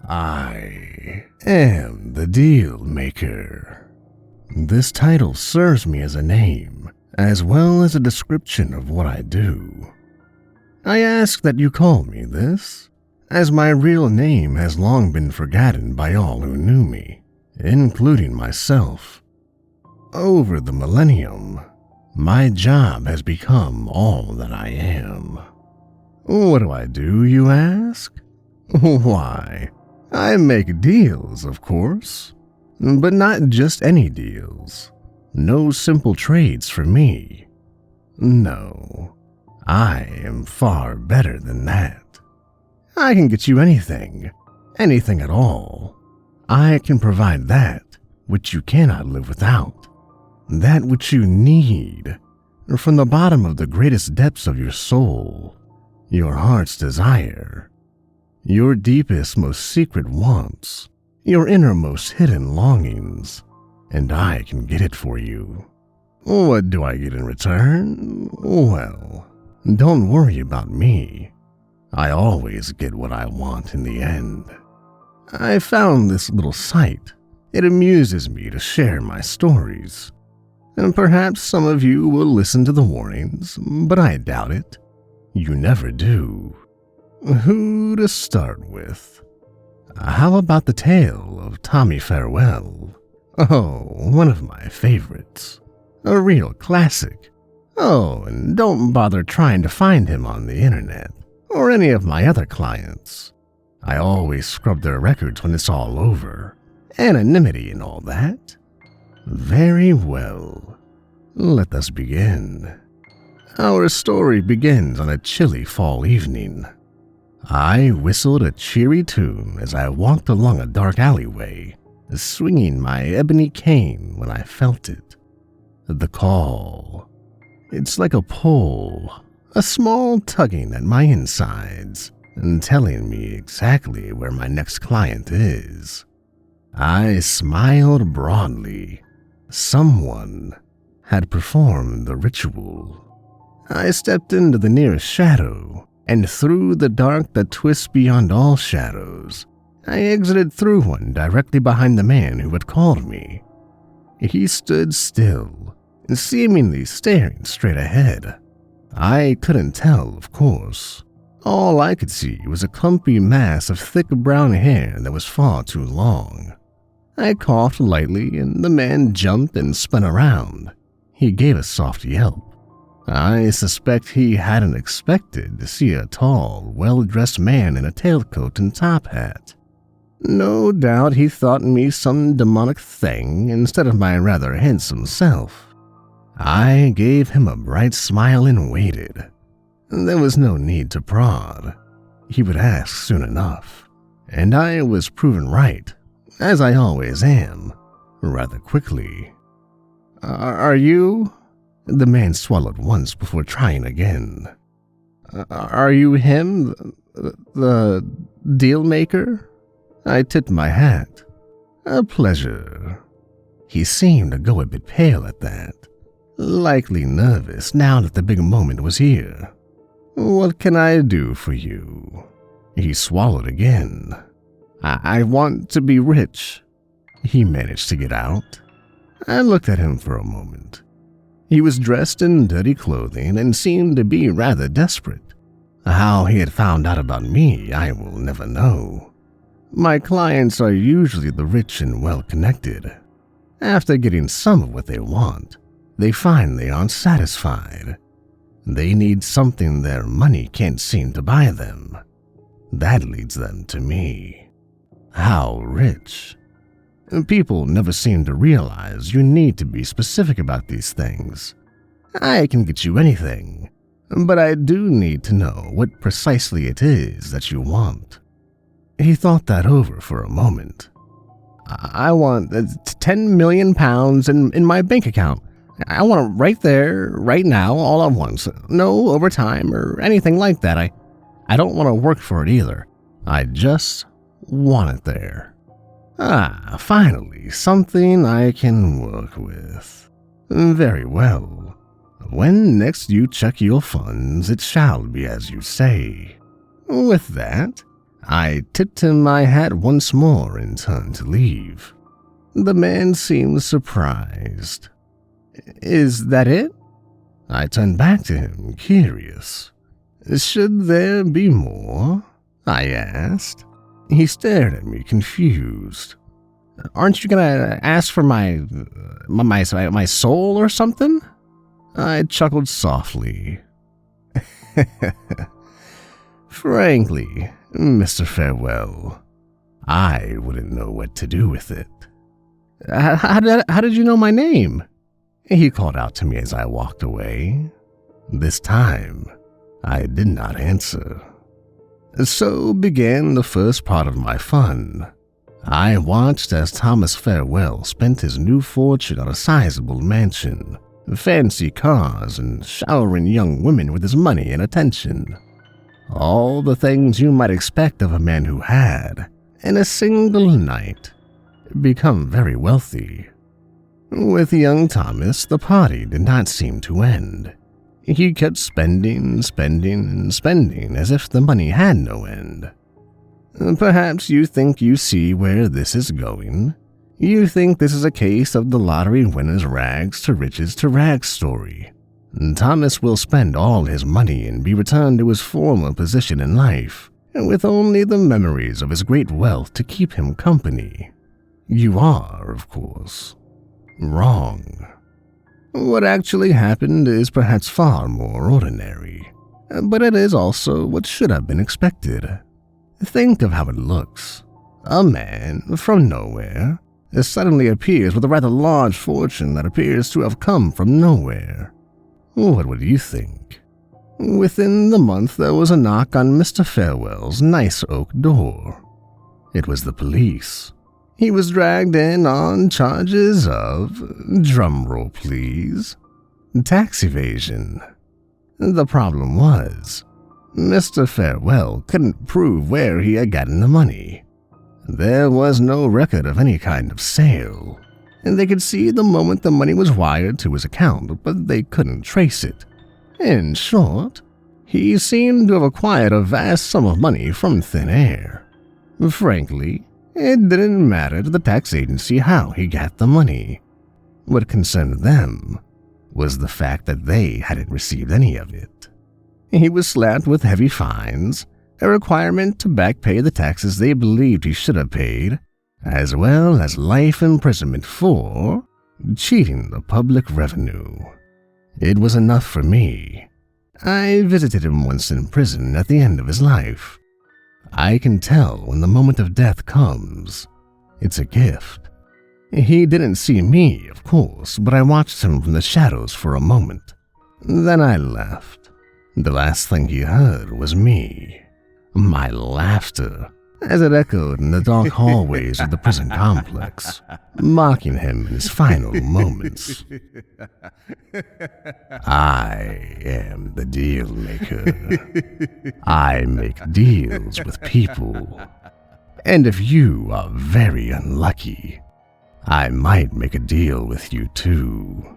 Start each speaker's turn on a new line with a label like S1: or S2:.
S1: I am the Dealmaker. This title serves me as a name, as well as a description of what I do. I ask that you call me this, as my real name has long been forgotten by all who knew me, including myself. Over the millennium, my job has become all that I am. What do I do, you ask? Why, I make deals, of course, but not just any deals. No simple trades for me. No, I am far better than that. I can get you anything at all. I can provide that which you cannot live without, that which you need from the bottom of the greatest depths of your soul, your heart's desire, your deepest, most secret wants, your innermost hidden longings, and I can get it for you. What do I get in return? Well, don't worry about me. I always get what I want in the end. I found this little site. It amuses me to share my stories. And perhaps some of you will listen to the warnings, but I doubt it. You never do. Who to start with? How about the tale of Tommy Farewell? Oh, one of my favorites. A real classic. Oh, and don't bother trying to find him on the internet, or any of my other clients. I always scrub their records when it's all over. Anonymity and all that. Very well. Let us begin. Our story begins on a chilly fall evening. I whistled a cheery tune as I walked along a dark alleyway, swinging my ebony cane when I felt it. The call. It's like a pull, a small tugging at my insides, and telling me exactly where my next client is. I smiled broadly. Someone had performed the ritual. I stepped into the nearest shadow, and through the dark that twists beyond all shadows, I exited through one directly behind the man who had called me. He stood still, seemingly staring straight ahead. I couldn't tell, of course. All I could see was a clumpy mass of thick brown hair that was far too long. I coughed lightly, and the man jumped and spun around. He gave a soft yelp. I suspect he hadn't expected to see a tall, well-dressed man in a tailcoat and top hat. No doubt he thought me some demonic thing instead of my rather handsome self. I gave him a bright smile and waited. There was no need to prod. He would ask soon enough, and I was proven right, as I always am, rather quickly. Are you? The man swallowed once before trying again. Are you him? The Dealmaker? I tipped my hat. A pleasure. He seemed to go a bit pale at that, likely nervous now that the big moment was here. What can I do for you? He swallowed again. I want to be rich. He managed to get out. I looked at him for a moment. He was dressed in dirty clothing and seemed to be rather desperate. How he had found out about me, I will never know. My clients are usually the rich and well-connected. After getting some of what they want, they find they aren't satisfied. They need something their money can't seem to buy them. That leads them to me. How rich? People never seem to realize you need to be specific about these things. I can get you anything, but I do need to know what precisely it is that you want. He thought that over for a moment. I want 10 million pounds in my bank account. I want it right there, right now, all at once. No overtime or anything like that. I don't want to work for it either. I just want it there. Finally, something I can work with. Very well. When next you check your funds, it shall be as you say. With that, I tipped him my hat once more and turned to leave. The man seemed surprised. "Is that it?" I turned back to him, curious. "Should there be more?" I asked. He stared at me, confused. "Aren't you gonna ask for my soul or something?" I chuckled softly. "Frankly, Mr. Farewell, I wouldn't know what to do with it." How did you know my name?" he called out to me as I walked away. This time, I did not answer. So began the first part of my fun. I watched as Thomas Farewell spent his new fortune on a sizable mansion, fancy cars, and showering young women with his money and attention. All the things you might expect of a man who had, in a single night, become very wealthy. With young Thomas, the party did not seem to end. He kept spending, spending, and spending as if the money had no end. Perhaps you think you see where this is going. You think this is a case of the lottery winner's rags to rags story. Thomas will spend all his money and be returned to his former position in life, with only the memories of his great wealth to keep him company. You are, of course, wrong. What actually happened is perhaps far more ordinary, but it is also what should have been expected. Think of how it looks. A man from nowhere suddenly appears with a rather large fortune that appears to have come from nowhere. What would you think? Within the month, there was a knock on Mr. Farewell's nice oak door. It was the police. He was dragged in on charges of, drumroll please, tax evasion. The problem was, Mr. Farewell couldn't prove where he had gotten the money. There was no record of any kind of sale, and they could see the moment the money was wired to his account, but they couldn't trace it. In short, he seemed to have acquired a vast sum of money from thin air. Frankly, it didn't matter to the tax agency how he got the money. What concerned them was the fact that they hadn't received any of it. He was slapped with heavy fines, a requirement to back pay the taxes they believed he should have paid, as well as life imprisonment for cheating the public revenue. It was enough for me. I visited him once in prison at the end of his life. I can tell when the moment of death comes. It's a gift. He didn't see me, of course, but I watched him from the shadows for a moment. Then I left. The last thing he heard was me. My laughter, as it echoed in the dark hallways of the prison complex, mocking him in his final moments. I am the Dealmaker. I make deals with people. And if you are very unlucky, I might make a deal with you too.